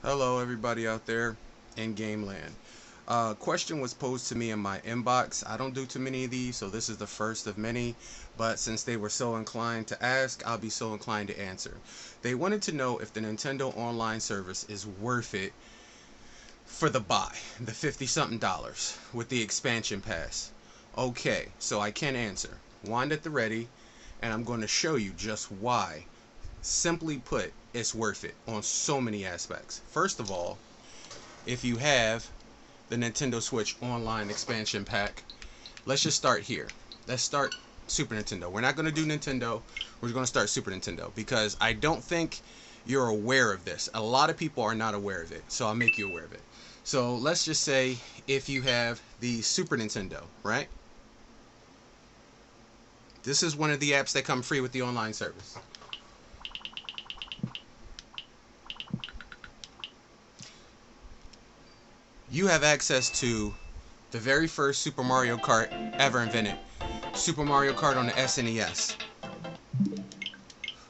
Hello, everybody out there in Game Land. Question was posed to me in my inbox. I don't do too many of these, so this is the first of many. But since they were so inclined to ask, I'll be so inclined to answer. They wanted to know if the Nintendo Online service is worth it for the buy, the 50 something dollars with the expansion pass. Okay, so I can answer. Wind at the ready, and I'm going to show you just why. Simply put, it's worth it on so many aspects. First of all, if you have the Nintendo Switch Online expansion pack, let's just start here. Let's start Super Nintendo. We're not going to do Nintendo. We're going to start Super Nintendo because I don't think you're aware of this. A lot of people are not aware of it, so I'll make you aware of it. So let's just say if you have the Super Nintendo, right? This is one of the apps that come free with the online service. You have access to the very first Super Mario Kart ever invented, Super Mario Kart on the SNES.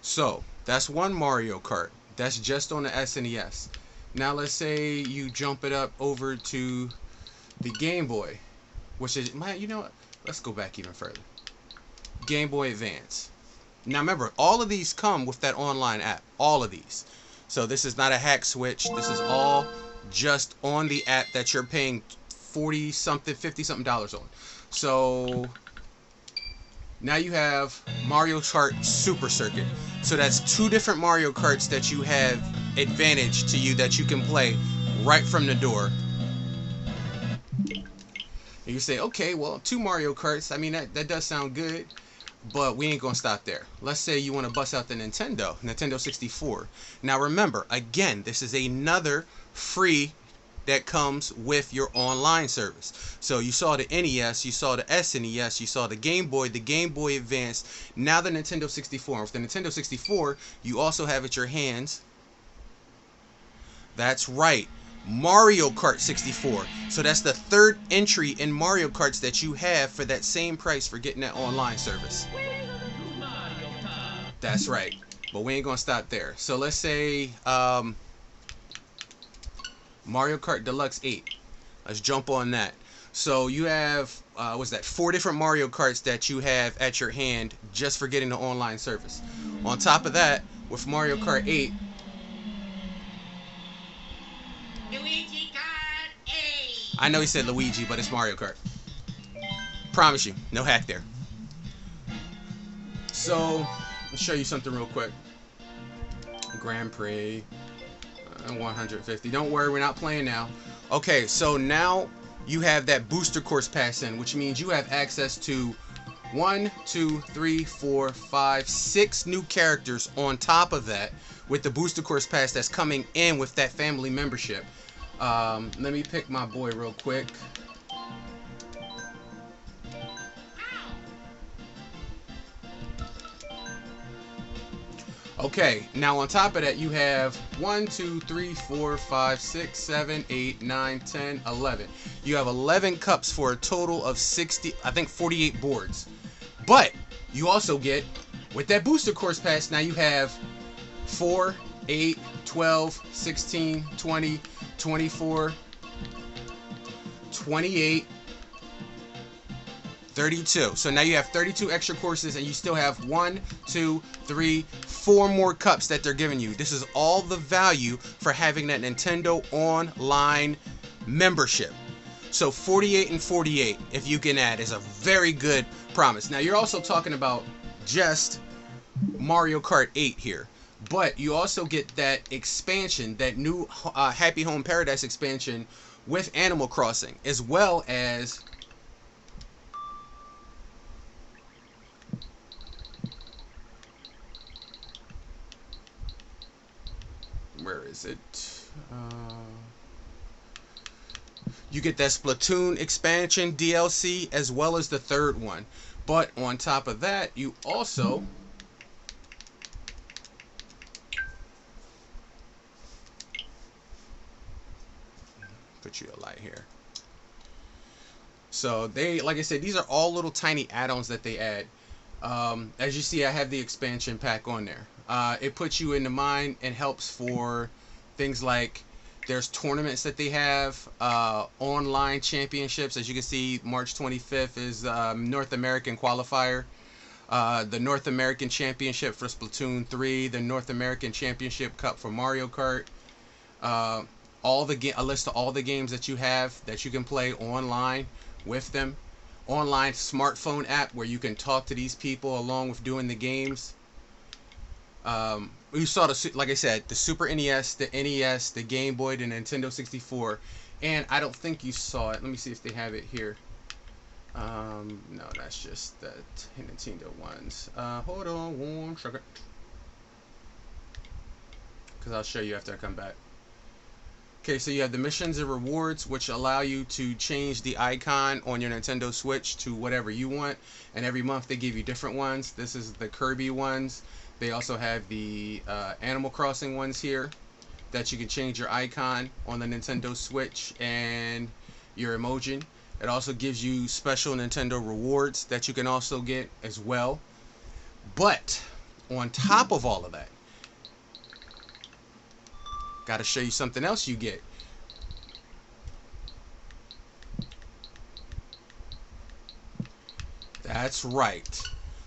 So that's one Mario Kart. That's just on the SNES. Now let's say you jump it up over to the Game Boy, which is, you know what? Let's go back even further. Game Boy Advance. Now remember, all of these come with that online app. All of these. So this is not a hack switch. This is all just on the app that you're paying 40 something, 50 something dollars on. So now you have Mario Kart Super Circuit. So that's two different Mario Karts that you have advantage to you that you can play right from the door. And you say, okay, well, two Mario Karts, I mean, that does sound good, but we ain't gonna stop there. Let's say you want to bust out the Nintendo 64. Now remember, again, this is another free that comes with your online service. So you saw the NES, you saw the SNES, you saw the Game Boy Advance, now the Nintendo 64. With the Nintendo 64, you also have at your hands, that's right, Mario Kart 64. So that's the third entry in Mario Karts that you have for that same price for getting that online service. That's right. But we ain't gonna stop there. So let's say Mario Kart Deluxe 8. Let's jump on that. So you have, what's that, 4 different Mario Karts that you have at your hand just for getting the online service. On top of that, with Mario Kart 8, Luigi Kart 8. I know he said Luigi, but it's Mario Kart. Promise you, no hack there. So, let's show you something real quick. Grand Prix 150. Don't worry, we're not playing now. Okay, so now you have that booster course pass in, which means you have access to 1, 2, 3, 4, 5, 6 new characters on top of that with the booster course pass that's coming in with that family membership. Let me pick my boy real quick. Okay, now on top of that you have 1, 2, 3, 4, 5, 6, 7, 8, 9, 10, 11. You have 11 cups for a total of 60, I think 48 boards. But you also get, with that booster course pass, now you have 4, 8, 12, 16, 20, 24, 28, 32. So now you have 32 extra courses and you still have 1, 2, 3, 4 more cups that they're giving you. This is all the value for having that Nintendo Online membership. So 48 and 48, if you can add, is a very good promise. Now you're also talking about just Mario Kart 8 here. But you also get that expansion, that new Happy Home Paradise expansion with Animal Crossing, as well as where is it? You get that Splatoon expansion DLC as well as the third one. But on top of that, you also put you a light here. So they, like I said, these are all little tiny add-ons that they add. As you see, I have the expansion pack on there. It puts you in the mind and helps for things like There's tournaments that they have, online championships. As you can see, March 25th is North American qualifier. The North American Championship for Splatoon 3, the North American Championship Cup for Mario Kart, uh, a list of all the games that you have that you can play online with them. Online smartphone app where you can talk to these people along with doing the games. You saw like I said, the Super NES, the NES, the Game Boy, the Nintendo 64, and I don't think you saw it. Let me see if they have it here. No, that's just the Nintendo ones. Hold on one second, because I'll show you after I come back. Okay, so you have the missions and rewards, which allow you to change the icon on your Nintendo Switch to whatever you want, and every month they give you different ones. This is the Kirby ones. They also have the Animal Crossing ones here that you can change your icon on the Nintendo Switch and your emoji. It also gives you special Nintendo rewards that you can also get as well. But on top of all of that, got to show you something else you get. That's right.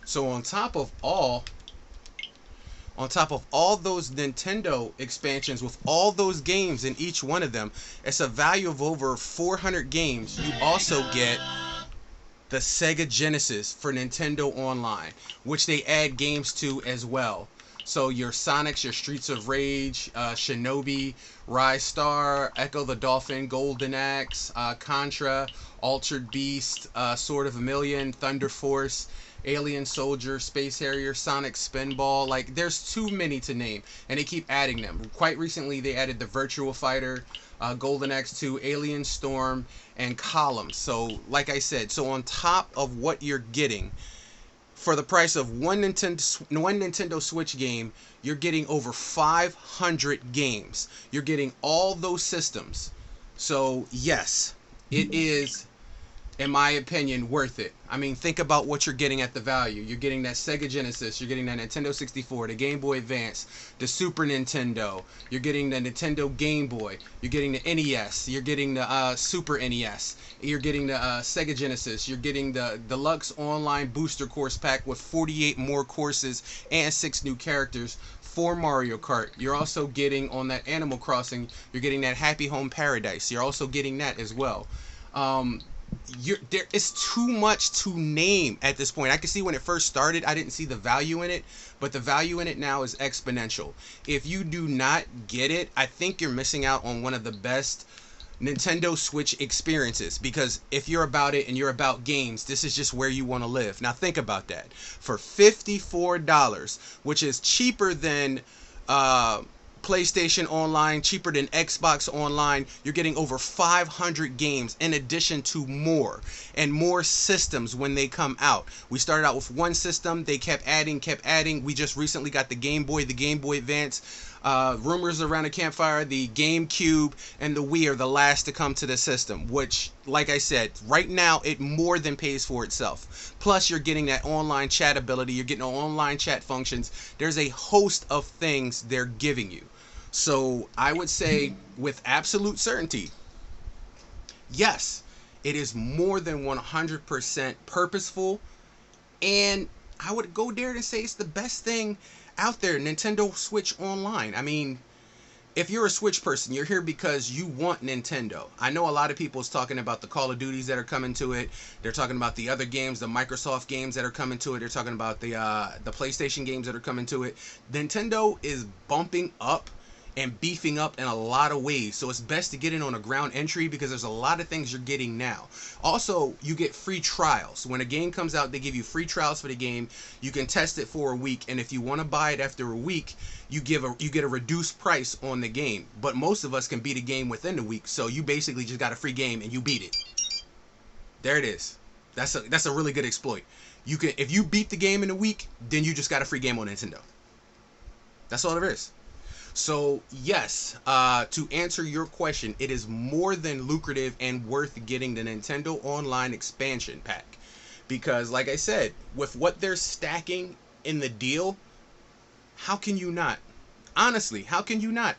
So on top of all those Nintendo expansions with all those games in each one of them, it's a value of over 400 games. You also get the Sega Genesis for Nintendo Online, which they add games to as well. So your Sonics, your Streets of Rage, Shinobi, Rise Star, Echo the Dolphin, Golden Axe, Contra, Altered Beast, Sword of Vermilion, Thunder Force, Alien Soldier, Space Harrier, Sonic Spinball. Like, there's too many to name, and they keep adding them. Quite recently, they added the Virtua Fighter, Golden Axe 2, Alien Storm, and Columns. So, like I said, so on top of what you're getting, for the price of one Nintendo Switch game, you're getting over 500 games. You're getting all those systems. So, yes, it is, in my opinion, worth it. I mean, think about what you're getting at the value. You're getting that Sega Genesis, you're getting that Nintendo 64, the Game Boy Advance, the Super Nintendo, you're getting the Nintendo Game Boy, you're getting the NES, you're getting the Super NES, you're getting the Sega Genesis, you're getting the Deluxe Online Booster Course Pack with 48 more courses and 6 new characters for Mario Kart. You're also getting, on that Animal Crossing, you're getting that Happy Home Paradise. You're also getting that as well. There is too much to name at this point. I can see when it first started, I didn't see the value in it, but the value in it now is exponential. If you do not get it, I think you're missing out on one of the best Nintendo Switch experiences, because if you're about it and you're about games, this is just where you want to live. Now think about that. For $54, which is cheaper than PlayStation Online, cheaper than Xbox Online, you're getting over 500 games in addition to more and more systems when they come out. We started out with one system, they kept adding. We just recently got the Game Boy Advance. Rumors around the campfire, the GameCube and the Wii are the last to come to the system, which, like I said, right now it more than pays for itself. Plus, you're getting that online chat ability, you're getting online chat functions. There's a host of things they're giving you. So I would say with absolute certainty, yes, it is more than 100% purposeful, and I would go there to say it's the best thing out there, Nintendo Switch Online. I mean, if you're a Switch person, you're here because you want Nintendo. I know a lot of people is talking about the Call of Duties that are coming to it. They're talking about the other games, the Microsoft games that are coming to it. They're talking about the PlayStation games that are coming to it. Nintendo is bumping up and beefing up in a lot of ways, so it's best to get in on a ground entry because there's a lot of things you're getting now. Also, you get free trials. When a game comes out, they give you free trials for the game. You can test it for a week, and if you want to buy it after a week, you get a reduced price on the game. But most of us can beat a game within the week, so you basically just got a free game and you beat it. There it is. That's a really good exploit. You can, if you beat the game in a week, then you just got a free game on Nintendo. That's all there is. So yes, to answer your question, it is more than lucrative and worth getting the Nintendo Online expansion pack, because like I said, with what they're stacking in the deal, how can you not? Honestly, how can you not?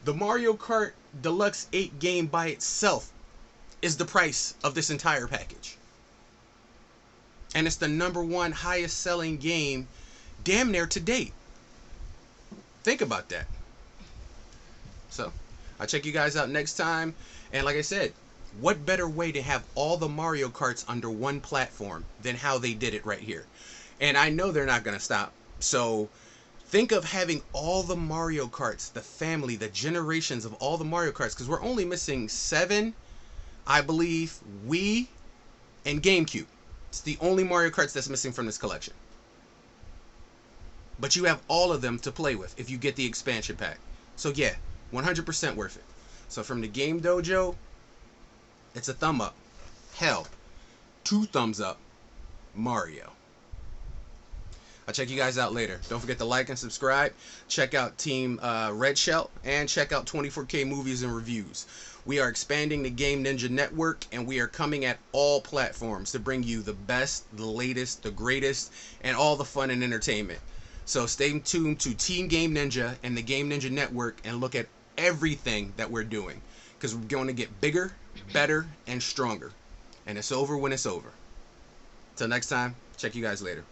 The Mario Kart Deluxe 8 game by itself is the price of this entire package. And it's the #1 highest selling game damn near to date. Think about that. So, I'll check you guys out next time. And like I said, what better way to have all the Mario Karts under one platform than how they did it right here? And I know they're not going to stop. So, think of having all the Mario Karts, the family, the generations of all the Mario Karts, because we're only missing 7, I believe, Wii, and GameCube. It's the only Mario Karts that's missing from this collection. But you have all of them to play with if you get the expansion pack. So yeah, 100% worth it. So from the Game Dojo, it's a thumb up. Hell, 2 thumbs up. Mario. I'll check you guys out later. Don't forget to like and subscribe. Check out Team Red Shell and check out 24K Movies and Reviews. We are expanding the Game Ninja Network, and we are coming at all platforms to bring you the best, the latest, the greatest, and all the fun and entertainment. So stay tuned to Team Game Ninja and the Game Ninja Network and look at everything that we're doing, because we're going to get bigger, better, and stronger. And it's over when it's over. Till next time, check you guys later.